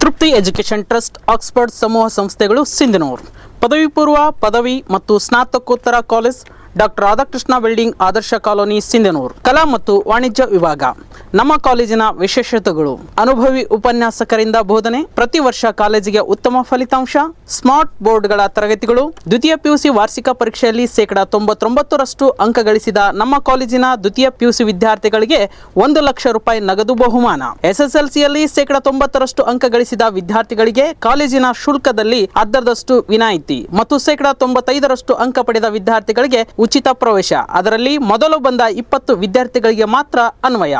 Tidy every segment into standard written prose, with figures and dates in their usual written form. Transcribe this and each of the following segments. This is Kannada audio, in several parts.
ತೃಪ್ತಿ ಎಜುಕೇಷನ್ ಟ್ರಸ್ಟ್ ಆಕ್ಸ್ಫರ್ಡ್ ಸಮೂಹ ಸಂಸ್ಥೆಗಳು ಸಿಂಧನೂರು ಪದವಿ ಪೂರ್ವ ಪದವಿ ಮತ್ತು ಸ್ನಾತಕೋತ್ತರ ಕಾಲೇಜ್ ಡಾಕ್ಟರ್ ರಾಧಾಕೃಷ್ಣ ಬಿಲ್ಡಿಂಗ್ ಆದರ್ಶ ಕಾಲೋನಿ ಸಿಂಧನೂರು ಕಲಾ ಮತ್ತು ವಾಣಿಜ್ಯ ವಿಭಾಗ ನಮ್ಮ ಕಾಲೇಜಿನ ವಿಶೇಷತೆಗಳು ಅನುಭವಿ ಉಪನ್ಯಾಸಕರಿಂದ ಬೋಧನೆ ಪ್ರತಿ ವರ್ಷ ಕಾಲೇಜಿಗೆ ಉತ್ತಮ ಫಲಿತಾಂಶ ಸ್ಮಾರ್ಟ್ ಬೋರ್ಡ್ಗಳ ತರಗತಿಗಳು ದ್ವಿತೀಯ ಪಿಯುಸಿ ವಾರ್ಷಿಕ ಪರೀಕ್ಷೆಯಲ್ಲಿ 99% ಅಂಕ ಗಳಿಸಿದ ನಮ್ಮ ಕಾಲೇಜಿನ ದ್ವಿತೀಯ ಪಿಯುಸಿ ವಿದ್ಯಾರ್ಥಿಗಳಿಗೆ 1 ಲಕ್ಷ ರೂಪಾಯಿ ನಗದು ಬಹುಮಾನ ಎಸ್ಎಸ್ಎಲ್ಸಿಯಲ್ಲಿ 90% ಅಂಕ ಗಳಿಸಿದ ವಿದ್ಯಾರ್ಥಿಗಳಿಗೆ ಕಾಲೇಜಿನ ಶುಲ್ಕದಲ್ಲಿ ಅರ್ಧದಷ್ಟು ವಿನಾಯಿತಿ ಮತ್ತು 95% ಅಂಕ ಪಡೆದ ವಿದ್ಯಾರ್ಥಿಗಳಿಗೆ ಉಚಿತ ಪ್ರವೇಶ ಅದರಲ್ಲಿ ಮೊದಲು ಬಂದ 20 ವಿದ್ಯಾರ್ಥಿಗಳಿಗೆ ಮಾತ್ರ ಅನ್ವಯ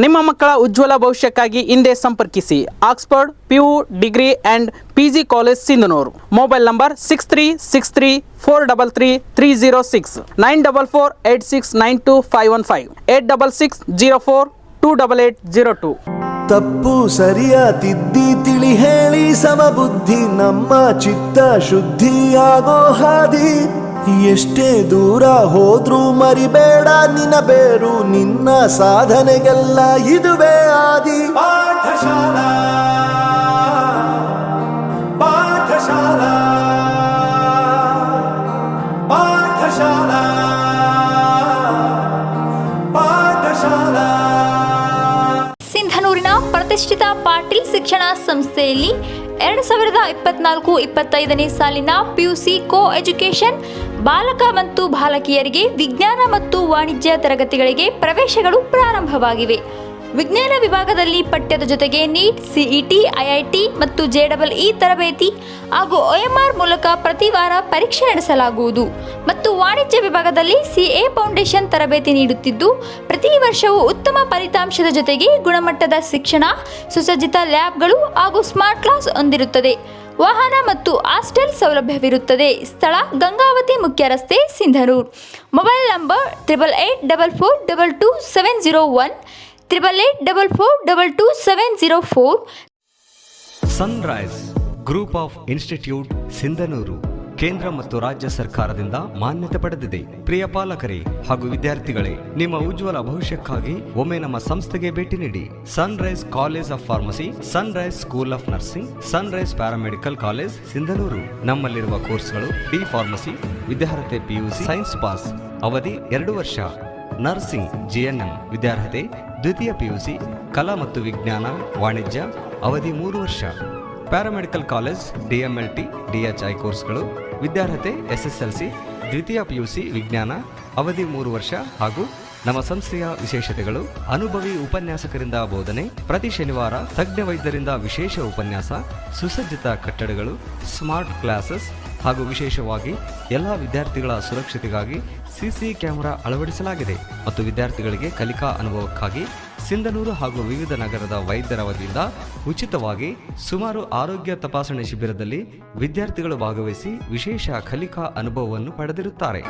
ನಿಮ್ಮ ಮಕ್ಕಳ ಉಜ್ವಲ ಭವಿಷ್ಯಕ್ಕಾಗಿ ಹಿಂದೆ ಸಂಪರ್ಕಿಸಿ Oxford PU degree and PG college Sindhanur mobile number 6363433306 9448692515 8660428802 ತಪ್ಪು ಸರಿಯ ತಿದ್ದಿ ತಿಳಿ ಹೇಳಿ ಸಮಬುದ್ಧಿ ನಮ್ಮ ಚಿತ್ತ ಶುದ್ಧಿಯಾಗೋ ಹಾದಿ ಎಷ್ಟೇ ದೂರ ಹೋದ್ರೂ ಮರಿಬೇಡ ನಿನ್ನ ಬೇರು ನಿನ್ನ ಸಾಧನೆಗೆಲ್ಲ ಇದುವೇ ಆದಿ ಪಾಠಶಾಲಾ ಪಾಠಶಾಲಾ ಪಾಠಶಾಲಾ ಪಾಠಶಾಲಾ ಸಿಂಧನೂರಿನ ಪ್ರತಿಷ್ಠಿತ ಪಾಟೀಲ್ ಶಿಕ್ಷಣ ಸಂಸ್ಥೆಯಲ್ಲಿ 2024-25ನೇ ಸಾಲಿನ ಪಿಯುಸಿ ಕೋ ಎಜುಕೇಷನ್ ಬಾಲಕ ಮತ್ತು ಬಾಲಕಿಯರಿಗೆ ವಿಜ್ಞಾನ ಮತ್ತು ವಾಣಿಜ್ಯ ತರಗತಿಗಳಿಗೆ ಪ್ರವೇಶಗಳು ಪ್ರಾರಂಭವಾಗಿವೆ. ವಿಜ್ಞಾನ ವಿಭಾಗದಲ್ಲಿ ಪಠ್ಯದ ಜೊತೆಗೆ ನೀಟ್, ಸಿಇಟಿ, ಐಐಟಿ ಮತ್ತು ಜೆಇಇ ತರಬೇತಿ ಹಾಗೂ OMR ಮೂಲಕ ಪ್ರತಿ ವಾರ ಪರೀಕ್ಷೆ ನಡೆಸಲಾಗುವುದು ಮತ್ತು ವಾಣಿಜ್ಯ ವಿಭಾಗದಲ್ಲಿ ಸಿಎ ಫೌಂಡೇಶನ್ ತರಬೇತಿ ನೀಡುತ್ತಿದ್ದು ಪ್ರತಿ ವರ್ಷವೂ ಉತ್ತಮ ಫಲಿತಾಂಶದ ಜೊತೆಗೆ ಗುಣಮಟ್ಟದ ಶಿಕ್ಷಣ, ಸುಸಜ್ಜಿತ ಲ್ಯಾಬ್ಗಳು ಹಾಗೂ ಸ್ಮಾರ್ಟ್ ಕ್ಲಾಸ್ ಹೊಂದಿರುತ್ತದೆ. ವಾಹನ ಮತ್ತು ಹಾಸ್ಟೆಲ್ ಸೌಲಭ್ಯವಿರುತ್ತದೆ. ಸ್ಥಳ ಗಂಗಾವತಿ ಮುಖ್ಯ ರಸ್ತೆ, Sindhanur. Mobile number 8844222701 8844222704. Sunrise group of institute Sindhanur ಕೇಂದ್ರ ಮತ್ತು ರಾಜ್ಯ ಸರ್ಕಾರದಿಂದ ಮಾನ್ಯತೆ ಪಡೆದಿದೆ. ಪ್ರಿಯ ಪಾಲಕರೇ ಹಾಗೂ ವಿದ್ಯಾರ್ಥಿಗಳೇ, ನಿಮ್ಮ ಉಜ್ವಲ ಭವಿಷ್ಯಕ್ಕಾಗಿ ಒಮ್ಮೆ ನಮ್ಮ ಸಂಸ್ಥೆಗೆ ಭೇಟಿ ನೀಡಿ. Sunrise College of Pharmacy, Sunrise School of Nursing, Sunrise Paramedical College Sindhanur. ನಮ್ಮಲ್ಲಿರುವ ಕೋರ್ಸ್ಗಳು ಡಿ ಫಾರ್ಮಸಿ, ವಿದ್ಯಾರ್ಹತೆ ಪಿಯುಸಿ ಸೈನ್ಸ್ ಪಾಸ್, ಅವಧಿ 2 ವರ್ಷ. ನರ್ಸಿಂಗ್ ಜಿಎನ್ಎಂ ವಿದ್ಯಾರ್ಹತೆ ದ್ವಿತೀಯ ಪಿಯುಸಿ, ಕಲಾ ಮತ್ತು ವಿಜ್ಞಾನ ವಾಣಿಜ್ಯ, ಅವಧಿ 3 ವರ್ಷ. ಪ್ಯಾರಾಮೆಡಿಕಲ್ ಕಾಲೇಜ್ ಡಿಎಂಎಲ್ಟಿ ಡಿಎಚ್ಐ ಕೋರ್ಸ್ಗಳು ವಿದ್ಯಾರ್ಹತೆ ಎಸ್ಎಸ್ಎಲ್ಸಿ ದ್ವಿತೀಯ ಪಿಯುಸಿ ವಿಜ್ಞಾನ, ಅವಧಿ 3 ವರ್ಷ. ಹಾಗೂ ನಮ್ಮ ಸಂಸ್ಥೆಯ ವಿಶೇಷತೆಗಳು ಅನುಭವಿ ಉಪನ್ಯಾಸಕರಿಂದ ಬೋಧನೆ, ಪ್ರತಿ ಶನಿವಾರ ತಜ್ಞ ವೈದ್ಯರಿಂದ ವಿಶೇಷ ಉಪನ್ಯಾಸ, ಸುಸಜ್ಜಿತ ಕಟ್ಟಡಗಳು, ಸ್ಮಾರ್ಟ್ ಕ್ಲಾಸಸ್ ಹಾಗೂ ವಿಶೇಷವಾಗಿ ಎಲ್ಲ ವಿದ್ಯಾರ್ಥಿಗಳ ಸುರಕ್ಷತೆಗಾಗಿ ಸಿಸಿ ಕ್ಯಾಮೆರಾ ಅಳವಡಿಸಲಾಗಿದೆ ಮತ್ತು ವಿದ್ಯಾರ್ಥಿಗಳಿಗೆ ಕಲಿಕಾ ಅನುಭವಕ್ಕಾಗಿ ಸಿಂಧನೂರು ಹಾಗೂ ವಿವಿಧ ನಗರದ ವೈದ್ಯರ ವತಿಯಿಂದ ಉಚಿತವಾಗಿ ಸುಮಾರು ಆರೋಗ್ಯ ತಪಾಸಣೆ ಶಿಬಿರದಲ್ಲಿ ವಿದ್ಯಾರ್ಥಿಗಳು ಭಾಗವಹಿಸಿ ವಿಶೇಷ ಕಲಿಕಾ ಅನುಭವವನ್ನು ಪಡೆದಿರುತ್ತಾರೆ.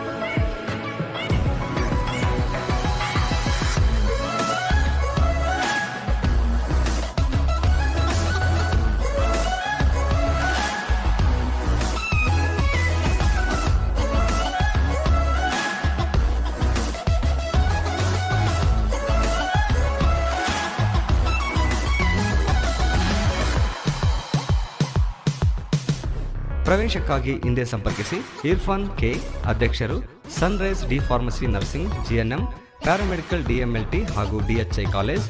ಪ್ರವೇಶಕ್ಕಾಗಿ ಹಿಂದೆ ಸಂಪರ್ಕಿಸಿ. ಇರ್ಫಾನ್ ಕೆ, ಅಧ್ಯಕ್ಷರು, sunrise D pharmacy nursing GNM, paramedical DMLT ಹಾಗೂ ಡಿಎಚ್ಐ ಕಾಲೇಜ್,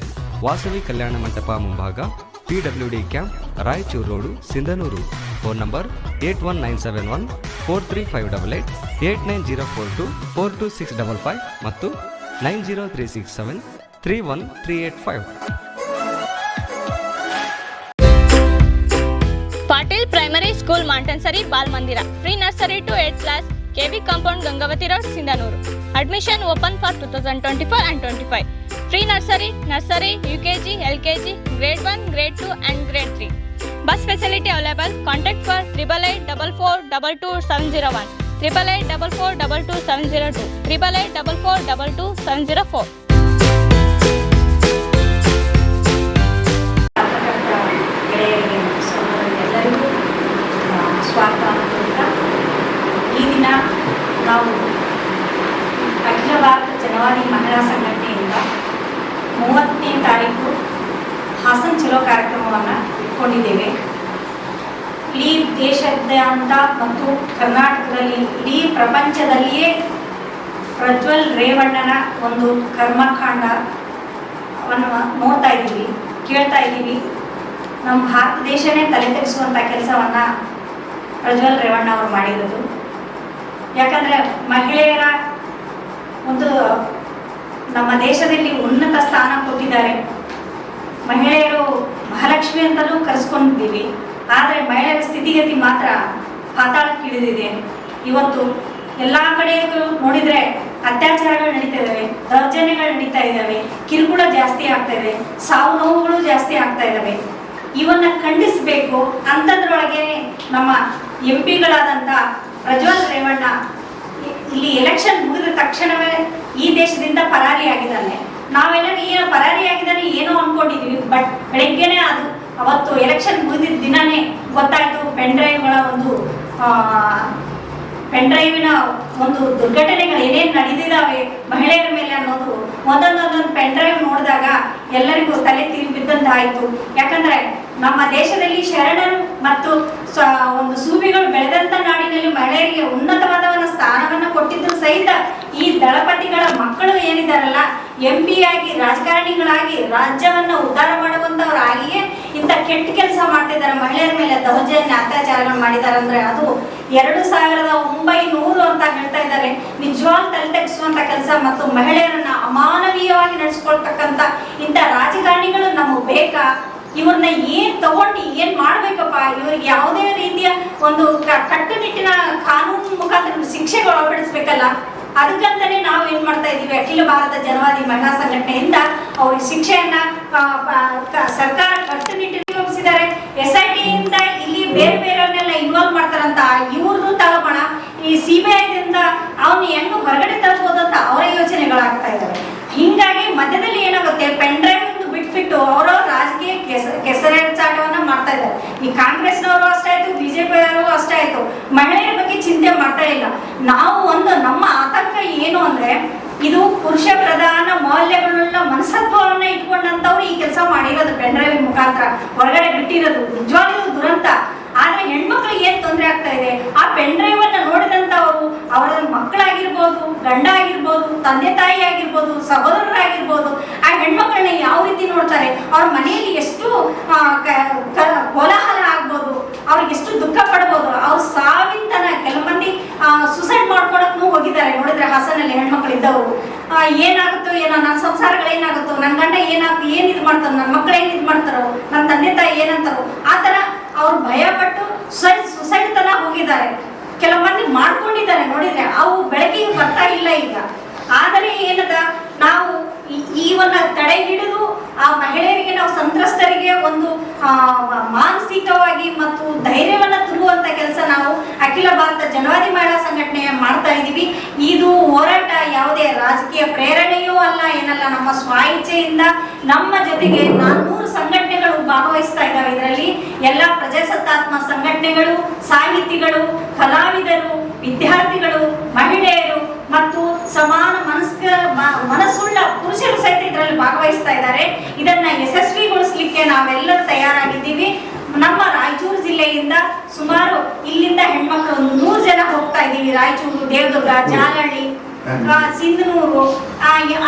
ವಾಸವಿ ಕಲ್ಯಾಣ ಮಂಟಪ ಮುಂಭಾಗ, PWD camp, Raichur road, Sindhanur. Phone number 8197143588, 8904242655 ಮತ್ತು 9036731385. Patil primary school montessori Bal Mandir, free nursery to 8th class, KB compound, Gangavathi road, Sindhanur. Admission open for 2024 and 25. Free nursery, UKG, LKG, grade 1, grade 2 and grade 3. Bus facility available. Contact for 8884422701, 8884422702, 8884422704. ಸ್ವಾಗತ. ಈ ದಿನ ನಾವು ಅಖಿಲ ಭಾರತ ಜನವಾಣಿ ಮಹಿಳಾ ಸಂಘಟನೆಯಿಂದ 30ನೇ ತಾರೀಕು ಹಾಸನ್ ಚಲೋ ಕಾರ್ಯಕ್ರಮವನ್ನು ಇಟ್ಕೊಂಡಿದ್ದೇವೆ. ಇಡೀ ದೇಶಾದ್ಯಂತ ಮತ್ತು ಕರ್ನಾಟಕದಲ್ಲಿ ಇಡೀ ಪ್ರಪಂಚದಲ್ಲಿಯೇ ಪ್ರಜ್ವಲ್ ರೇವಣ್ಣನ ಒಂದು ಕರ್ಮಕಾಂಡವನ್ನು ನೋಡ್ತಾ ಇದ್ದೀವಿ, ಕೇಳ್ತಾ ಇದ್ದೀವಿ. ನಮ್ಮ ಭಾರತ ದೇಶನೇ ತಲೆ ತೆಗೆಸುವಂಥ ಕೆಲಸವನ್ನು ಪ್ರಜ್ವಲ್ ರೇವಣ್ಣ ಅವರು ಮಾಡಿರೋದು. ಯಾಕಂದರೆ ಮಹಿಳೆಯರ ಒಂದು ನಮ್ಮ ದೇಶದಲ್ಲಿ ಉನ್ನತ ಸ್ಥಾನ ಕೊಟ್ಟಿದ್ದಾರೆ. ಮಹಿಳೆಯರು ಮಹಾಲಕ್ಷ್ಮಿ ಅಂತಲೂ ಕರೆಸ್ಕೊಂಡಿದ್ದೀವಿ. ಆದರೆ ಮಹಿಳೆಯರ ಸ್ಥಿತಿಗತಿ ಮಾತ್ರ ಪಾತಾಳಕ್ಕೆ ಇಳಿದಿದೆ. ಇವತ್ತು ಎಲ್ಲ ಕಡೆಗೂ ನೋಡಿದರೆ ಅತ್ಯಾಚಾರಗಳು ನಡೀತಾ ಇದ್ದಾವೆ, ದೌರ್ಜನ್ಯಗಳು ನಡೀತಾ ಇದ್ದಾವೆ, ಕಿರುಕುಳ ಜಾಸ್ತಿ ಆಗ್ತಾ ಇದೆ, ಸಾವು ನೋವುಗಳು ಜಾಸ್ತಿ ಆಗ್ತಾ ಇದ್ದಾವೆ. ಇವನ್ನ ಖಂಡಿಸಬೇಕು. ಅಂಥದ್ರೊಳಗೆ ನಮ್ಮ MP ಗಳಾದಂಥ ಪ್ರಜ್ವಲ್ ರೇವಣ್ಣ ಇಲ್ಲಿ ಎಲೆಕ್ಷನ್ ಮುಗಿದ ತಕ್ಷಣವೇ ಈ ದೇಶದಿಂದ ಪರಾರಿಯಾಗಿದ್ದಾನೆ. ನಾವೆಲ್ಲ ಏನು ಪರಾರಿಯಾಗಿದ್ದಾನೆ ಏನೋ ಅನ್ಕೊಂಡಿದ್ವಿ. ಬಟ್ ಬೆಳಗ್ಗೆನೆ ಅದು ಅವತ್ತು ಎಲೆಕ್ಷನ್ ಮುಗಿದ ದಿನನೇ ಗೊತ್ತಾಯ್ತು ಪೆನ್ಡ್ರೈವಿನ ಒಂದು ದುರ್ಘಟನೆಗಳು ಏನೇನು ನಡೆದಿದ್ದಾವೆ ಮಹಿಳೆಯರ ಮೇಲೆ ಅನ್ನೋದು ಒಂದೊಂದೊಂದೊಂದು ಪೆನ್ಡ್ರೈವ್ ನೋಡಿದಾಗ ಎಲ್ಲರಿಗೂ ತಲೆ ತಿರುಗಿ ಬಿದ್ದಂತಾಯಿತು. ಯಾಕಂದ್ರೆ ನಮ್ಮ ದೇಶದಲ್ಲಿ ಶರಣರು ಮತ್ತು ಒಂದು ಸೂಬಿಗಳು ಬೆಳೆದಂತ ನಾಡಿನಲ್ಲಿ ಮಹಿಳೆಯರಿಗೆ ಉನ್ನತವಾದ ಸ್ಥಾನವನ್ನು ಕೊಟ್ಟಿದ್ರು ಸಹಿತ ಈ ದಳಪತಿಗಳ ಮಕ್ಕಳು ಏನಿದಾರಲ್ಲ MP ಆಗಿ ರಾಜಕಾರಣಿಗಳಾಗಿ ರಾಜ್ಯವನ್ನ ಉದ್ಧಾರ ಮಾಡುವಂತವರಾಗಿಯೇ ಇಂಥ ಕೆಟ್ಟ ಕೆಲಸ ಮಾಡ್ತಿದ್ದಾರೆ. ಮಹಿಳೆಯರ ಮೇಲೆ ದೌರ್ಜನ್ಯ ಅತ್ಯಾಚಾರಗಳು ಮಾಡಿದ್ದಾರೆ ಅಂದ್ರೆ ಅದು 2900 ಅಂತ ಹೇಳ್ತಾ ಇದ್ದಾರೆ. ನಿಜವಾಗ್ ತಲೆ ತೆಗೆಸುವಂತ ಕೆಲಸ ಮತ್ತು ಮಹಿಳೆಯರನ್ನ ಅಮಾನವೀಯವಾಗಿ ನಡೆಸ್ಕೊಳ್ತಕ್ಕಂಥ ಇಂಥ ರಾಜಕಾರಣಿಗಳು ನಮಗೆ ಬೇಕಾ? ಇವ್ರನ್ನ ಏನ್ ತಗೊಂಡು ಏನ್ ಮಾಡ್ಬೇಕಪ್ಪ? ಇವ್ರಿಗೆ ಯಾವುದೇ ರೀತಿಯ ಒಂದು ಕಟ್ಟುನಿಟ್ಟಿನ ಕಾನೂನು ಮುಖಾಂತರ ಶಿಕ್ಷೆಗಳು ಒಳಪಡಿಸ್ಬೇಕಲ್ಲ. ಅದಕ್ಕಂತಾನೆ ನಾವು ಏನ್ ಮಾಡ್ತಾ ಇದೀವಿ, ಅಖಿಲ ಭಾರತ ಜನವಾದಿ ಮಹಿಳಾ ಸಂಘಟನೆಯಿಂದ ಅವ್ರಿಗೆ ಶಿಕ್ಷೆಯನ್ನ ಸರ್ಕಾರ ಕಟ್ಟುನಿಟ್ಟಿಸಿದ್ದಾರೆ. SIT ಇಂದ ಇಲ್ಲಿ ಬೇರೆ ಬೇರೆಯವ್ರನ್ನೆಲ್ಲ ಇನ್ವಾಲ್ವ್ ಮಾಡ್ತಾರಂತ ಇವ್ರದ್ದು ತಳಬಣ, ಈ CBIದಿಂದ ಅವ್ನ ಹೆಂಗ್ ಹೊರಗಡೆ ತರಬಹುದಂತ ಅವರ ಯೋಚನೆಗಳಾಗ್ತಾ ಇದಾವೆ. ಹಿಂಗಾಗಿ ಮಧ್ಯದಲ್ಲಿ ಏನಾಗುತ್ತೆ, ಪೆನ್ಡ್ರೈವ್ ಬಿಟ್ಬಿಟ್ಟು ಅವರವ್ರ ರಾಜಕೀಯ ಕೆಸರೆಚಾಟವನ್ನ ಮಾಡ್ತಾ ಇದ್ದಾರೆ. ಈ ಕಾಂಗ್ರೆಸ್ನವರು ಅಷ್ಟೇ ಆಯ್ತು, BJP ಅವರು ಅಷ್ಟೇ ಆಯ್ತು, ಮಹಿಳೆಯರ ಬಗ್ಗೆ ಚಿಂತೆ ಮಾಡ್ತಾ ಇಲ್ಲ. ನಾವು ನಮ್ಮ ಆತಂಕ ಏನು ಅಂದ್ರೆ, ಇದು ಪುರುಷ ಪ್ರಧಾನ ಮೌಲ್ಯಗಳನ್ನ ಮನಸತ್ವವನ್ನ ಇಟ್ಕೊಂಡಂತವ್ರು ಈ ಕೆಲಸ ಮಾಡಿರೋದು, ಪೆನ್ಡ್ರೈವ್ ಮುಖಾಂತರ ಹೊರಗಡೆ ಬಿಟ್ಟಿರೋದು ನಿಜವಾಗ್ಲೂ ದುರಂತ. ಆದ್ರೆ ಹೆಣ್ಮಕ್ಳಿಗೆ ಏನ್ ತೊಂದರೆ ಆಗ್ತಾ ಇದೆ, ಆ ಪೆನ್ಡ್ರೈವ್ ಅನ್ನ ನೋಡಿದಂತವರು ಅವರ ಮಕ್ಕಳಾಗಿರ್ಬೋದು, ಗಂಡ ಆಗಿರ್ಬೋದು, ತಂದೆ ತಾಯಿ ಆಗಿರ್ಬೋದು, ಸಹೋದರರಾಗಿರ್ಬೋದು, ಆ ಹೆಣ್ಮಕ್ಳನ್ನ ಯಾವ ರೀತಿ ನೋಡ್ತಾರೆ, ಅವ್ರ ಮನೆಯಲ್ಲಿ ಎಷ್ಟು ಕೋಲಾಹಲ ಆಗ್ಬೋದು, ಅವ್ರಿಗೆ ಎಷ್ಟು ದುಃಖ ಪಡ್ಬೋದು. ಅವ್ರ ಸಾವಿನ ಕೆಲವು ಮಂದಿ ಸುಸೈಡ್ ಮಾಡ್ಕೊಳಕ್ನು ಹೋಗಿದ್ದಾರೆ. ನೋಡಿದ್ರೆ ಹಾಸನಲ್ಲಿ ಹೆಣ್ಮಕ್ಳು ಇದ್ದವರು, ಏನಾಗುತ್ತೋ ಏನೋ, ನನ್ನ ಸಂಸಾರಗಳೇನಾಗುತ್ತೋ, ನನ್ನ ಗಂಡ ಏನ್ ಇದು ಮಾಡ್ತಾರೋ, ನನ್ನ ಮಕ್ಕಳು ಏನ್ ಇದು ಮಾಡ್ತಾರೋ, ನನ್ನ ತಂದೆ ತಾಯಿ ಏನಂತಾರೋ, ಆ ತರ ಅವ್ರು ಭಯ ಪಟ್ಟು ಸುಸೈಡ್ ತನ ಹೋಗಿದ್ದಾರೆ. ಕೆಲವು ಮಂದಿ ಮಾಡ್ಕೊಂಡಿದ್ದಾರೆ. ನೋಡಿದ್ರೆ ಅವು ಬೆಳಕಿಗೆ ಬರ್ತಾ ಇಲ್ಲ ಈಗ. ಆದರೆ ಏನದ, ನಾವು ಇವನ್ನ ತಡೆ ಹಿಡಿದು ಆ ಮಹಿಳೆಯರಿಗೆ, ನಾವು ಸಂತ್ರಸ್ತರಿಗೆ ಒಂದು ಮಾನಸಿಕವಾಗಿ ಮತ್ತು ಧೈರ್ಯವನ್ನ ತುಂಬುವಂತ ಕೆಲಸ ನಾವು ಅಖಿಲ ಭಾರತ ಜನವಾದಿ ಮಹಿಳಾ ಸಂಘಟನೆ ಮಾಡ್ತಾ ಇದೀವಿ. ಇದು ಹೋರಾಟ ಯಾವುದೇ ರಾಜಕೀಯ ಪ್ರೇರಣೆಯೂ ಅಲ್ಲ, ಏನಲ್ಲ, ನಮ್ಮ ಸ್ವಾಇಚ್ಛೆಯಿಂದ ನಮ್ಮ ಜೊತೆಗೆ 400 ಸಂಘಟನೆಗಳು ಭಾಗವಹಿಸ್ತಾ ಇದ್ದಾವೆ. ಇದರಲ್ಲಿ ಎಲ್ಲ ಪ್ರಜಾಸತ್ತಾತ್ಮಕ ಸಂಘಟನೆಗಳು, ಸಾಹಿತಿಗಳು, ಕಲಾವಿದರು, ವಿದ್ಯಾರ್ಥಿಗಳು, ಮಹಿಳೆಯರು ಮತ್ತು ಸಮಾನ ಮನಸ್ಸುಳ್ಳ ಪುರುಷರು ಸಹಿತ ಇದರಲ್ಲಿ ಭಾಗವಹಿಸ್ತಾ ಇದ್ದಾರೆ. ಇದನ್ನ ಯಶಸ್ವಿಗೊಳಿಸಲಿಕ್ಕೆ ನಾವೆಲ್ಲರೂ ತಯಾರಾಗಿದ್ದೀವಿ. ನಮ್ಮ ರಾಯಚೂರು ಜಿಲ್ಲೆಯಿಂದ ಸುಮಾರು ಇಲ್ಲಿಂದ ಹೆಣ್ಮಕ್ಳು 100 ಜನ ಹೋಗ್ತಾ ಇದ್ದೀವಿ. ರಾಯಚೂರು, ದೇವದುರ್ಗ, ಜಾಲಹಳ್ಳಿ, ಸಿಂಧನೂರು,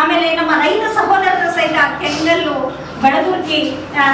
ಆಮೇಲೆ ನಮ್ಮ ರೈತ ಸಹೋದರರ ಸಹಿತ ಕೆಂಗಲ್ಲು, ಬಡಗುರ್ಕಿ,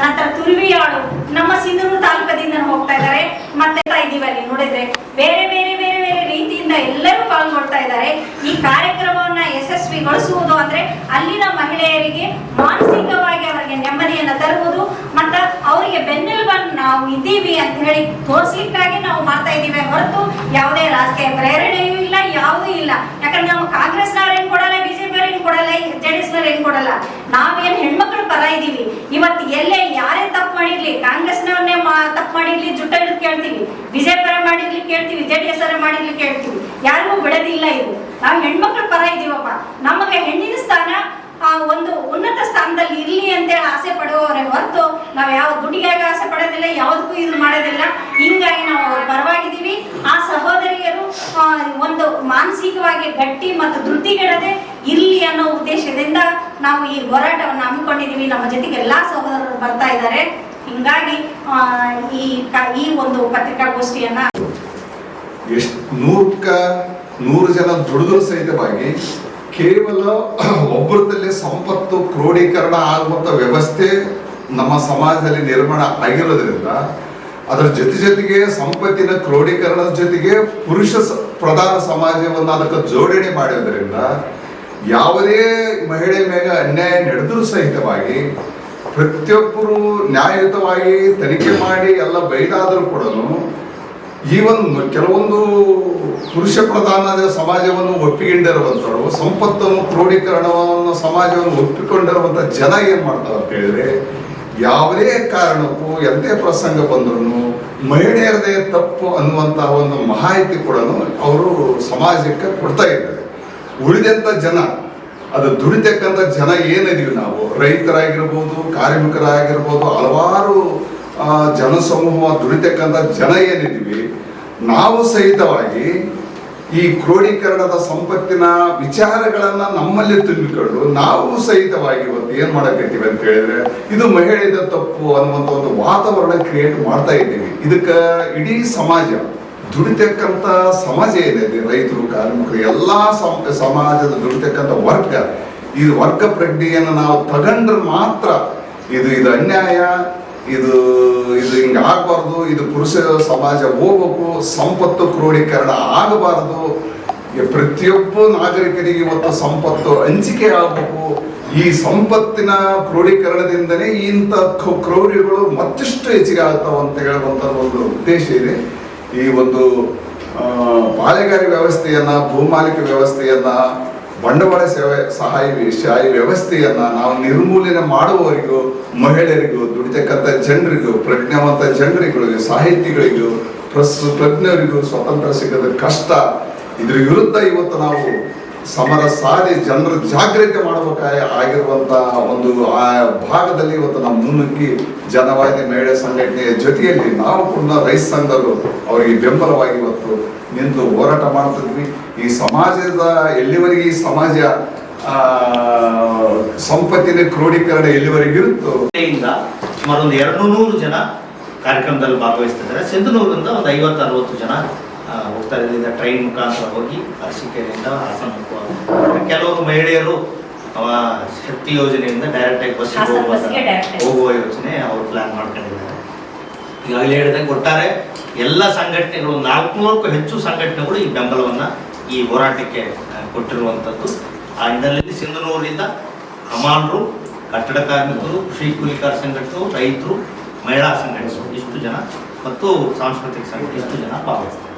ನಂತರ ತುರುವಿಯಾಳು, ನಮ್ಮ ಸಿಂಧನೂರು ತಾಲೂಕದಿಂದ ಹೋಗ್ತಾ ಇದ್ದಾರೆ. ಮತ್ತೆ ಇದೀವಿ ಅಲ್ಲಿ ನೋಡಿದ್ರೆ ಬೇರೆ ಬೇರೆ ಬೇರೆ ಬೇರೆ ರೀತಿಯಿಂದ ಎಲ್ಲರೂ ಪಾಲ್ಗೊಳ್ತಾ ಇದ್ದಾರೆ. ಈ ಕಾರ್ಯಕ್ರಮವನ್ನ ಯಶಸ್ವಿಗೊಳಿಸುವುದು ಅಂದ್ರೆ ಅಲ್ಲಿನ ಮಹಿಳೆಯರಿಗೆ ಮಾನಸಿಕವಾಗಿ ಅವರಿಗೆ ನೆಮ್ಮದಿಯನ್ನ ತರುವುದು ಮತ್ತು ಅವರಿಗೆ ಬೆನ್ನೆಲುಬನ್ನು ನಾವು ಇದ್ದೀವಿ ಅಂತ ಹೇಳಿ ತೋರಿಸ್ಲಿಕ್ಕಾಗಿ ನಾವು ಮಾಡ್ತಾ ಇದ್ದೀವಿ ಹೊರತು ಯಾವುದೇ ರಾಜಕೀಯ ಪ್ರೇರಣೆಯೂ ಇಲ್ಲ, ಯಾವುದೂ ಇಲ್ಲ. ಯಾಕಂದ್ರೆ ನಾವು ಕಾಂಗ್ರೆಸ್ನವ್ರು ಏನ್ ಕೊಡಲ್ಲ, BJP ಅವ್ರು ಏನ್ ಕೊಡಲ್ಲ, JDS ಏನ್ ಕೊಡಲ್ಲ. ನಾವೇನ್ ಹೆಣ್ಮಕ್ಳು ಪರ ಇದ್ದೀವಿ. ಇವತ್ತು ಎಲ್ಲೇ ಯಾರೇ ತಪ್ಪು ಮಾಡಿರ್ಲಿ, ಕಾಂಗ್ರೆಸ್ನವ್ರನ್ನೇ ತಪ್ಪು ಮಾಡಿರ್ಲಿ ಜುಟ್ಟ ಹಿಡಿದು ಕೇಳ್ತೀವಿ, BJP ಅವರೇ ಮಾಡಿರ್ಲಿ ಕೇಳ್ತೀವಿ, JDS ಅವರೇ ಮಾಡಿರ್ಲಿ ಕೇಳ್ತೀವಿ, ಯಾರಿಗೂ ಬಿಡೋದಿಲ್ಲ. ಇದು ನಾವು ಹೆಣ್ಮಕ್ಳ ಪರ ಇದ್ದೀವಪ್ಪ. ನಮಗೆ ಹೆಣ್ಣಿನ ಸ್ಥಾನ ಒಂದು ಉನ್ನತ ಸ್ಥಾನದಲ್ಲಿ ಇರ್ಲಿ ಅಂತೇಳಿ ಆಸೆ ಪಡುವವರೇ ಹೊರತು ನಾವು ಯಾವ ದುಡಿಯಾಗ ಆಸೆ ಪಡೋದಿಲ್ಲ, ಯಾವುದಕ್ಕೂ ಇದು ಮಾಡೋದಿಲ್ಲ. ಹಿಂಗಾಗಿ ನಾವು ಪರವಾಗಿದ್ದೀವಿ. ಆ ಸಹೋದರಿಯರು ಒಂದು ಮಾನಸಿಕವಾಗಿ ಗಟ್ಟಿ ಮತ್ತು ಧೃತಿಗೆಡದೆ ಇರಲಿ ಅನ್ನೋ ಉದ್ದೇಶದಿಂದ ನಾವು ಈ ಹೋರಾಟವನ್ನು ಹಮ್ಮಿಕೊಂಡಿದ್ದೀವಿ. ನಮ್ಮ ಜೊತೆಗೆ ಎಲ್ಲಾ ಸಹೋದರರು ಬರ್ತಾ ಇದ್ದಾರೆ. ಹಿಂಗಾಗಿ ಈ ಒಂದು ಪತ್ರಿಕಾಗೋಷ್ಠಿಯನ್ನ ಎಷ್ಟು 100 ಜನ ದುಡಿದ್ರು ಸಹಿತವಾಗಿ ಕೇವಲ ಒಬ್ಬರದಲ್ಲಿ ಸಂಪತ್ತು ಕ್ರೋಢೀಕರಣ ಆಗುವಂತ ವ್ಯವಸ್ಥೆ ನಮ್ಮ ಸಮಾಜದಲ್ಲಿ ನಿರ್ಮಾಣ ಆಗಿರೋದ್ರಿಂದ ಅದರ ಜೊತೆಗೆ ಸಂಪತ್ತಿನ ಕ್ರೋಢೀಕರಣದ ಜೊತೆಗೆ ಪುರುಷ ಪ್ರಧಾನ ಸಮಾಜವನ್ನು ಅದಕ್ಕೆ ಜೋಡಣೆ ಮಾಡೋದ್ರಿಂದ ಯಾವುದೇ ಮಹಿಳೆ ಮೇಲೆ ಅನ್ಯಾಯ ನಡೆದರೂ ಸಹಿತವಾಗಿ ಪ್ರತಿಯೊಬ್ಬರು ನ್ಯಾಯಯುತವಾಗಿ ತನಿಖೆ ಮಾಡಿ ಎಲ್ಲ ಬೈದಾದರೂ ಕೂಡ ಈವನ್ ಕೆಲವೊಂದು ಪುರುಷ ಪ್ರಧಾನದ ಸಮಾಜವನ್ನು ಒಪ್ಪಿಕೊಂಡಿರುವಂಥವ್ರು ಸಂಪತ್ತನ್ನು ಕ್ರೋಢೀಕರಣವನ್ನು ಸಮಾಜವನ್ನು ಒಪ್ಪಿಕೊಂಡಿರುವಂಥ ಜನ ಏನು ಮಾಡ್ತಾರೆ ಅಂತ ಹೇಳಿದ್ರೆ ಯಾವುದೇ ಕಾರಣಕ್ಕೂ ಎಂದೇ ಪ್ರಸಂಗ ಬಂದರೂ ಮಹಿಳೆಯರದೇ ತಪ್ಪು ಅನ್ನುವಂತಹ ಒಂದು ಮಾಹಿತಿ ಕೂಡ ಅವರು ಸಮಾಜಕ್ಕೆ ಕೊಡ್ತಾ ಇದ್ದಾರೆ. ಉಳಿದಂಥ ಜನ ಅದು ದುಡಿತಕ್ಕಂಥ ಜನ ಏನಿದೀವಿ ನಾವು ರೈತರಾಗಿರ್ಬೋದು, ಕಾರ್ಮಿಕರಾಗಿರ್ಬೋದು, ಹಲವಾರು ಜನಸಮೂಹ ದುಡಿತಕ್ಕಂಥ ಜನ ಏನಿದ್ದೀವಿ ನಾವು ಸಹಿತವಾಗಿ ಈ ಕ್ರೋಢೀಕರಣದ ಸಂಪತ್ತಿನ ವಿಚಾರಗಳನ್ನ ನಮ್ಮಲ್ಲಿ ತುಂಬಿಕೊಂಡು ನಾವು ಸಹಿತವಾಗಿ ಇವತ್ತು ಏನ್ ಮಾಡಕತ್ತೀವಿ ಅಂತ ಹೇಳಿದ್ರೆ ಇದು ಮಹಿಳೆಯದ ತಪ್ಪು ಅನ್ನುವಂಥ ಒಂದು ವಾತಾವರಣ ಕ್ರಿಯೇಟ್ ಮಾಡ್ತಾ ಇದ್ದೀವಿ. ಇದಕ್ಕೆ ಇಡೀ ಸಮಾಜ ದುಡಿತಕ್ಕಂಥ ಸಮಾಜ ಏನಿದೆ ರೈತರು, ಕಾರ್ಮಿಕರು, ಎಲ್ಲಾ ಸಮಾಜದ ದುಡಿತಕ್ಕಂಥ ವರ್ಗ, ಈ ವರ್ಗ ಪ್ರಜ್ಞೆಯನ್ನು ನಾವು ತಗೊಂಡ್ರೆ ಮಾತ್ರ ಇದು ಅನ್ಯಾಯ, ಇದು ಹಿಂಗ ಆಗಬಾರ್ದು, ಇದು ಪುರುಷ ಸಮಾಜ ಹೋಗ್ಬೇಕು, ಸಂಪತ್ತು ಕ್ರೋಢೀಕರಣ ಆಗಬಾರ್ದು, ಪ್ರತಿಯೊಬ್ಬ ನಾಗರಿಕರಿಗೆ ಇವತ್ತು ಸಂಪತ್ತು ಹಂಚಿಕೆ ಆಗಬೇಕು. ಈ ಸಂಪತ್ತಿನ ಕ್ರೋಢೀಕರಣದಿಂದನೇ ಇಂಥ ಕ್ರೌರ್ಯಗಳು ಮತ್ತಷ್ಟು ಹೆಚ್ಚಿಗೆ ಆಗ್ತಾವ ಅಂತ ಹೇಳುವಂತ ಒಂದು ಉದ್ದೇಶ ಇದೆ. ಈ ಒಂದು ಬಾಳೆಗಾರಿ ವ್ಯವಸ್ಥೆಯನ್ನ, ಭೂಮಾಲಿಕ ವ್ಯವಸ್ಥೆಯನ್ನ, ಬಂಡವಾಳ ಸಹಾಯ ವ್ಯವಸ್ಥೆಯನ್ನ ನಾವು ನಿರ್ಮೂಲನೆ ಮಾಡುವವರಿಗೂ, ಮಹಿಳೆಯರಿಗೂ, ದುಡಿತಕ್ಕಂಥ ಜನರಿಗೂ, ಪ್ರಜ್ಞಾವಂತ ಜನರಿಗೂ, ಸಾಹಿತಿಗಳಿಗೂ, ಪ್ರಜ್ಞರಿಗೂ ಸ್ವತಂತ್ರ ಸಿಗದ ಕಷ್ಟ, ಇದ್ರ ವಿರುದ್ಧ ಇವತ್ತು ನಾವು ಸಮರ ಸಾರಿ ಜನರ ಜಾಗೃತಿ ಮಾಡಬೇಕಾಗಿರುವಂತ ಒಂದು ಆ ಭಾಗದಲ್ಲಿ ಇವತ್ತು ನಾವು ಮುನ್ನುಗ್ಗಿ ಜನವಾದಿ ಮಹಿಳೆ ಸಂಘಟನೆಯ ಜೊತೆಯಲ್ಲಿ ನಾವು ಕೂಡ ರೈತ ಸಂಘರು ಅವರಿಗೆ ಬೆಂಬಲವಾಗಿ ಇವತ್ತು ನಿಂತು ಹೋರಾಟ ಮಾಡ್ತಿದ್ವಿ. ಈ ಸಮಾಜದ ಎಲ್ಲಿವರೆಗೆ ಈ ಸಮಾಜ ಸಂಪತ್ತಿನ ಕ್ರೋಢೀಕರಣ ಎಲ್ಲಿವರೆಗೆ ಇರುತ್ತೋ ಸುಮಾರು ಒಂದು 200 ಜನ ಕಾರ್ಯಕ್ರಮದಲ್ಲಿ ಭಾಗವಹಿಸ್ತಿದ್ದಾರೆ. ಸಿಂಧನೂರಿಂದ ಒಂದು 50-60 ಜನ ಹೋಗ್ತಾ ಇದ್ರಿಂದ ಟ್ರೈನ್ ಮುಖಾಂತರ ಹೋಗಿ ಅರಸೀಕೆರೆಯಿಂದ ಹಾಸನ ಕೆಲವರು ಮಹಿಳೆಯರು ಶಕ್ತಿ ಯೋಜನೆಯಿಂದ ಡೈರೆಕ್ಟ್ ಆಗಿ ಬಸ್ ಹೋಗುವ ಯೋಜನೆ ಅವರು ಪ್ಲಾನ್ ಮಾಡ್ಕೊಂಡಿದ್ದಾರೆ. ಈಗಾಗಲೇ ಹೇಳಿದಂಗೆ ಒಟ್ಟಾರೆ ಎಲ್ಲ ಸಂಘಟನೆಗಳು 400ಕ್ಕೂ ಹೆಚ್ಚು ಸಂಘಟನೆಗಳು ಈ ಬೆಂಬಲವನ್ನ ಈ ಹೋರಾಟಕ್ಕೆ ಕೊಟ್ಟಿರುವಂಥದ್ದು. ಆ ಹಿನ್ನೆಲೆಯಲ್ಲಿ ಸಿಂಧನೂರಿನಿಂದ ಹಮಾಲರು, ಕಟ್ಟಡ ಕಾರ್ಮಿಕರು, ಕೃಷಿ ಕೂಲಿಕಾರ ಸಂಘಟನೆಗಳು, ರೈತರು, ಮಹಿಳಾ ಸಂಘಟನೆಗಳು ಇಷ್ಟು ಜನ ಮತ್ತು ಸಾಂಸ್ಕೃತಿಕ ಸಂಘಟನೆ ಇಷ್ಟು ಜನ ಭಾಗವಹಿಸ್ತಾರೆ.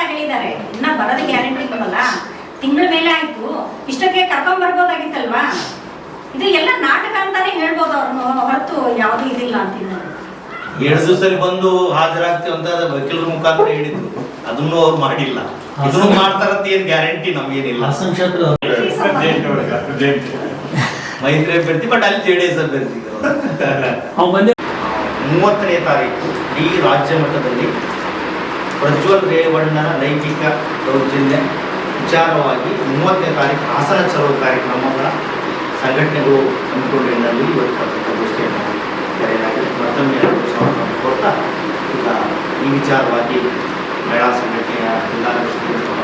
ಹೇಳಿದ್ದಾರೆ. ಇನ್ನ ಬರೋದು ಗ್ಯಾರಂಟಿ ಕೊಡಲ್ಲ, ತಿಂಗಳ ಮೇಲೆ ಆಯ್ತು, ಇಷ್ಟಕ್ಕೆ ಕರ್ಕೊಂಡ್ ಬರ್ಬೋದಾಗಿತ್ತಲ್ವಾ? ಇದು ಎಲ್ಲ ನಾಟಕ ಅಂತಾನೆ ಹೇಳ್ಬೋದು ಅವ್ರನ್ನು ಹೊರತು ಯಾವ್ದು ಇದಿಲ್ಲ ಅಂತಿಲ್ಲ. 7 ದಿವಸದಲ್ಲಿ ಬಂದು ಹಾಜರಾಗ್ತೀವಿ ಅಂತ ವಕೀಲರ ಮುಖಾಂತರ ಹೇಳಿದ್ರು, ಅದನ್ನು ಅವ್ರು ಮಾಡಿಲ್ಲ. ಇದನ್ನು ಮಾಡ್ತಾರಂತ ಏನ್ ಗ್ಯಾರಂಟಿ ನಮ್ಗೇನಿಲ್ಲ. ಮೈತ್ರಿ ಅಭ್ಯರ್ಥಿ, ಬಟ್ ಅಲ್ಲಿ JDS ಅಭ್ಯರ್ಥಿ 30ನೇ ತಾರೀಕು ಈ ರಾಜ್ಯ ಮಟ್ಟದಲ್ಲಿ ಪ್ರಜ್ವಲ್ ರೇವಣ್ಣನ ಲೈಂಗಿಕ ದೌರ್ಜನ್ಯ ವಿಚಾರವಾಗಿ 30ನೇ ತಾರೀಕು ಹಾಸನ ಚಲೋ ಕಾರ್ಯಕ್ರಮಗಳ ಸಂಘಟನೆಗಳು ಹಮ್ಮಿಕೊಂಡಿದ್ದಲ್ಲಿ ಇವತ್ತು ಪತ್ರಿಕಾಗೋಷ್ಠಿಯನ್ನು ಕರೆಯಲಾಗಿದೆ. ಮತ್ತೊಮ್ಮೆ ಕೊಡ್ತಾ ಈಗ ಈ ವಿಚಾರವಾಗಿ ಮಹಿಳಾ ಸಂಘಟನೆಯ ಜಿಲ್ಲಾಧ್ಯಕ್ಷರು